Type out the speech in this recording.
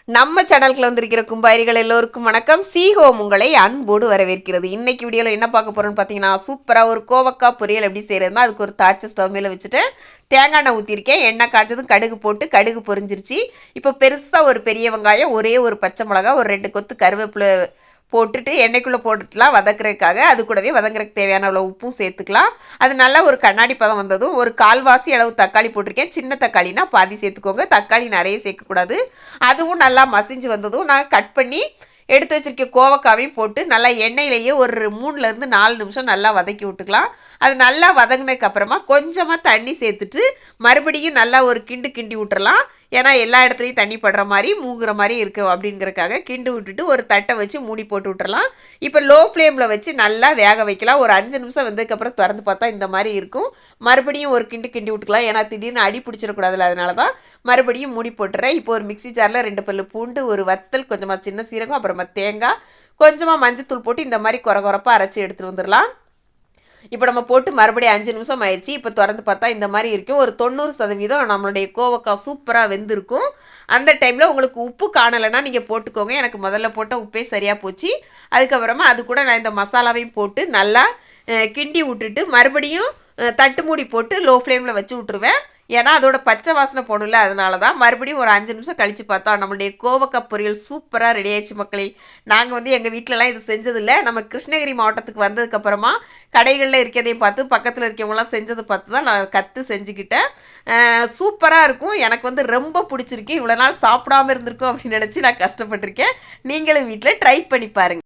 நம்ம சேனலுக்குள்ள வந்திருக்கிற கும்பாரிகள் எல்லோருக்கும் வணக்கம். ஹோம் உங்களை அன்போடு வரவேற்கிறது. இன்னைக்கு வீடியோவில் என்ன பார்க்க போகிறோன்னு பார்த்தீங்கன்னா, சூப்பராக ஒரு கோவக்காய் பொரியல் எப்படி செய்கிறதுனா அதுக்கு ஒரு தாய்ச்ச ஸ்டவ் மேலே வச்சுட்டு தேங்காய் எண்ணெய் ஊற்றிருக்கேன். எண்ணெய் காய்ச்சதும் கடுகு போட்டு கடுகு பொரிஞ்சிருச்சு. இப்போ பெருசாக ஒரு பெரிய வெங்காயம், ஒரே ஒரு பச்சை மிளகா, ஒரு 2 கொத்து கருவேப்பிலை போட்டுட்டு எண்ணெய்க்குள்ளே போட்டுட்டுலாம் வதக்குறதுக்காக அது கூடவே வதங்குறதுக்கு தேவையான அவ்வளோ உப்பும் சேர்த்துக்கலாம். அது நல்லா ஒரு கண்ணாடி பதம் வந்ததும் ஒரு கால்வாசி அளவு தக்காளி போட்டிருக்கேன். சின்ன தக்காளினா பாதி சேர்த்துக்கோங்க, தக்காளி நிறைய சேர்க்கக்கூடாது. அதுவும் நல்லா மசிஞ்சு வந்ததும் நான் கட் பண்ணி எடுத்து வச்சிருக்க கோவக்காவையும் போட்டு நல்லா எண்ணெயிலேயே ஒரு 3லேருந்து 4 நிமிஷம் நல்லா வதக்கி விட்டுக்கலாம். அது நல்லா வதங்கினதுக்கப்புறமா கொஞ்சமாக தண்ணி சேர்த்துட்டு மறுபடியும் நல்லா ஒரு கிண்டி விட்டுறலாம். ஏன்னா எல்லா இடத்துலையும் தண்ணி படுற மாதிரி மூங்குற மாதிரி இருக்குது அப்படிங்கிறதுக்காக கிண்டு விட்டுட்டு ஒரு தட்டை வச்சு மூடி போட்டு விட்டுறலாம். இப்போ லோ ஃப்ளேமில் வச்சு நல்லா வேக வைக்கலாம். ஒரு 5 நிமிஷம் வந்ததுக்கப்புறம் திறந்து பார்த்தா இந்த மாதிரி இருக்கும். மறுபடியும் ஒரு கிண்டி விட்டுக்கலாம். ஏன்னா திடீர்னு அடி பிடிச்சிடக்கூடாதுல, அதனால தான் மறுபடியும் மூடி போட்டுறேன். இப்போ ஒரு மிக்சி ஜாரில் 2 பல்லு பூண்டு, ஒரு வத்தல், கொஞ்சமாக சின்ன சீரகம், அப்புறமா தேங்காய், கொஞ்சமாக மஞ்சத்தூள் போட்டு இந்த மாதிரி குறப்பாக அரைச்சி எடுத்துகிட்டு வந்துடலாம். இப்போ நம்ம போட்டு மறுபடியும் 5 நிமிஷம் ஆயிடுச்சு. இப்போ திறந்து பார்த்தா இந்த மாதிரி இருக்கும். ஒரு 90% நம்மளுடைய கோவக்காய் சூப்பராக வெந்திருக்கும். அந்த டைமில் உங்களுக்கு உப்பு காணலைன்னா நீங்கள் போட்டுக்கோங்க. எனக்கு முதல்ல போட்ட உப்பே சரியாக போச்சு. அதுக்கப்புறமா அது கூட நான் இந்த மசாலாவையும் போட்டு நல்லா கிண்டி விட்டுட்டு மறுபடியும் தட்டு மூடி போட்டு லோ ஃப்ளேமில் வச்சு விட்ருவேன். ஏன்னா அதோட பச்சை வாசனை போகணும்ல, அதனால தான். மறுபடியும் ஒரு 5 நிமிஷம் கழித்து பார்த்தா நம்மளுடைய கோவக்காய் பொரியல் சூப்பராக ரெடி ஆயிடுச்சு மக்களே. நாங்கள் எங்கள் வீட்டிலலாம் இது செஞ்சதில்லை. நம்ம கிருஷ்ணகிரி மாவட்டத்துக்கு வந்ததுக்கப்புறமா கடைகளில் இருக்கிறதையும் பார்த்து பக்கத்தில் இருக்கவங்களாம் செஞ்சதை பார்த்து தான் நான் கற்று செஞ்சுக்கிட்டேன். சூப்பராக இருக்கும். எனக்கு ரொம்ப பிடிச்சிருக்கு. இவ்வளோ நாள் சாப்பிடாமல் இருந்திருக்கும் அப்படின்னு நினச்சி நான் கஷ்டப்பட்டிருக்கேன். நீங்களும் வீட்டில் ட்ரை பண்ணி பாருங்கள்.